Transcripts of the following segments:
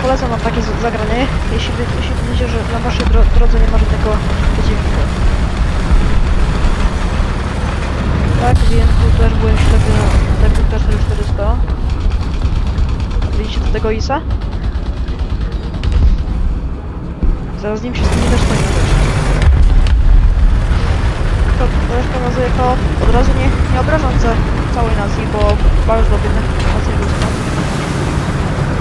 polecam wam takie zagranie, jeśli widzicie, że na waszej drodze nie ma żadnego przeciwnika. Tak, więc tu też byłem ślepy na tego 400. Widzicie tego Isa? Zaraz z nim się z tym nie dostanie. To też pokazuje to od razu nie obrażam całej nacji, bo bardzo lubię nację ruską.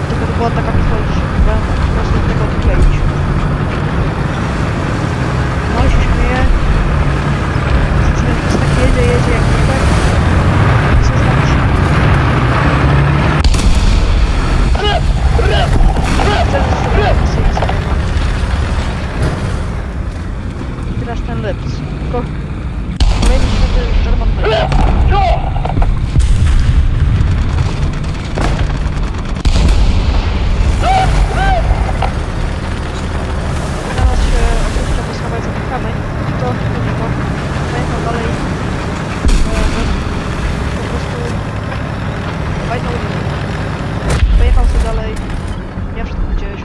Tylko to była taka bitwa, że chciałem po prostu tego odkleić. No i się śmieje. Jest tak jedzie jak tak. Co znaczy? Teraz ten leps. Tylko kolejny święty German Bridge. Teraz się oczywiście poschować za ten kamień. To tylko pojechał dalej. Po prostu pojechał sobie dalej. Ja wszystko widziałeś.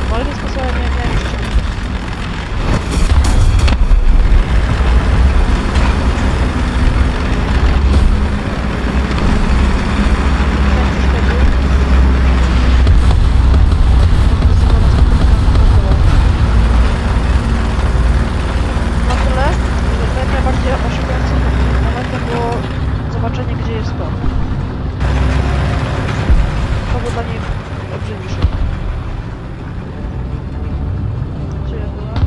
Moim sposobem nie miałem jeszcze. Na tyle, że najbardziej oszukującym momentem było zobaczenie, gdzie jest to. To było dla nich olbrzymi szok. Gdzie ja byłam?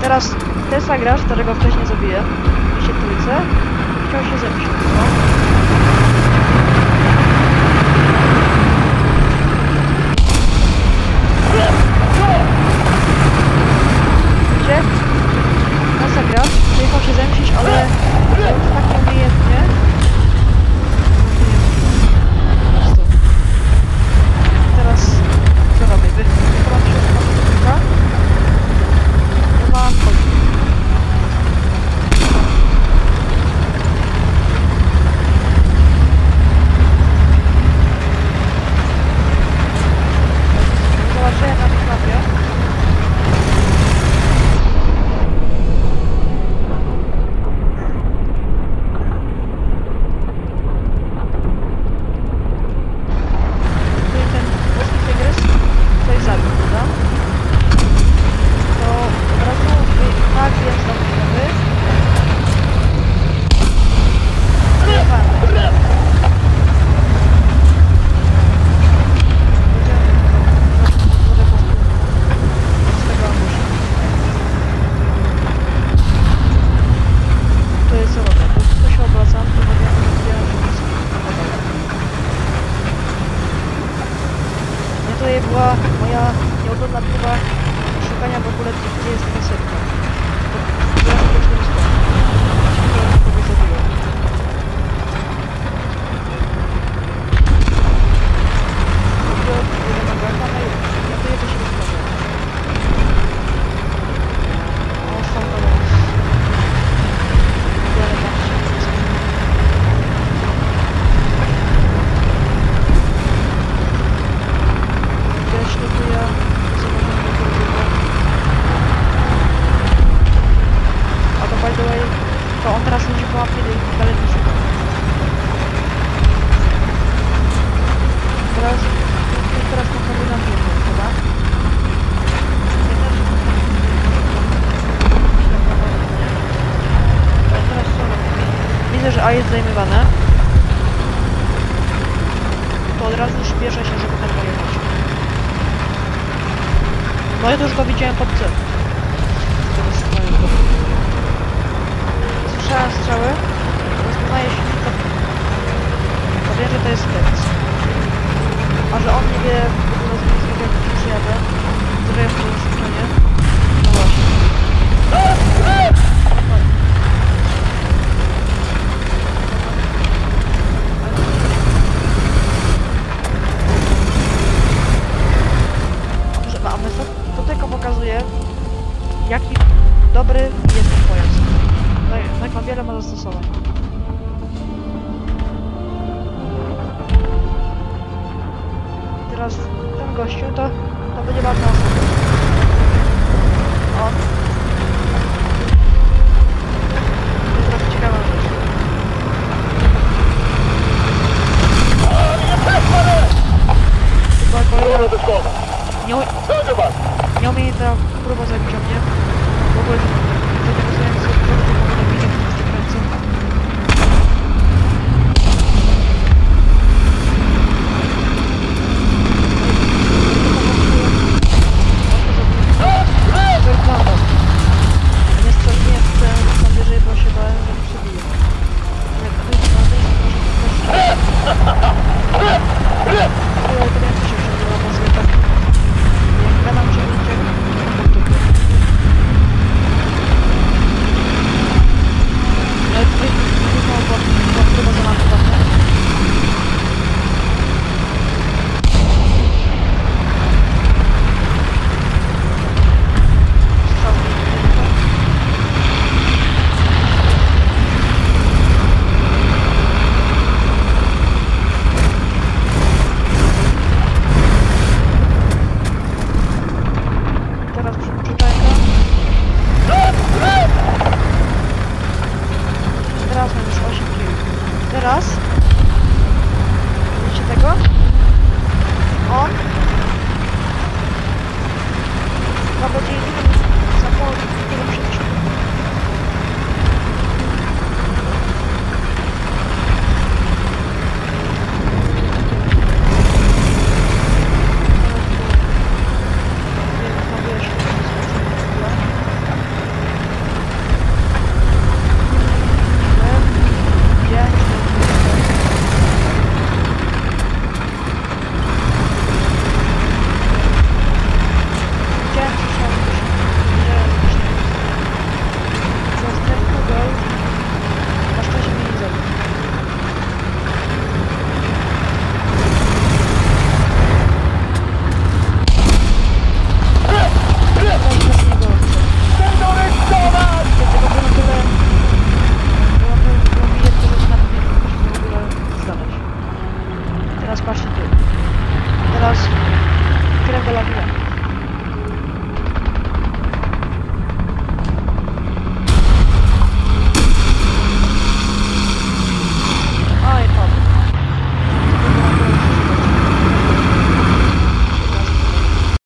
Teraz ten sagracz, którego wcześniej zabiję, się trójce, chciał się zemścić. Widzicie? Ten sagracz przyjechał się zemścić, ale tak umiejętnie. Teraz co robię? Wychowam się z patryka. Nie ma chodzi. Zobaczę na tej mapie. To była moja nieudolna próba szukania w ogóle, gdzie jest ta setka. To ja sobie 400. To kogoś zabiłem. Ja to jedę się rozmawiam. O, są to los. Ale tam się ślepuję, zobaczymy jak to wygląda. A to by the way, to on teraz będzie po mapie dalej nie szuka. Teraz to sobie na mnie, chyba? Teraz co robię? Widzę, że A jest zajmowane. To od razu śpieszę się, żeby tam pojechać. No ja to już go widziałem pod C. Słyszałem strzały. Rozpoznaję silnika. To wiem, że to jest Lex. A że on nie wie w ogóle z miejsca, jak przyjadę. Zrobię w to zaskoczenie. No właśnie. teraz ten gościu, to będzie ważna osoba. On. To jest trochę ciekawa rzecz. Chyba kolega nie umie ta próba zabić o mnie. W ogóle to nie rozumiem, co to mogę widzieć w tym ręce. Teraz widzicie tego? On chyba będzie jedynym samochodem, którym przetrzyma. Teraz patrzcie tu. Teraz krew do lawina.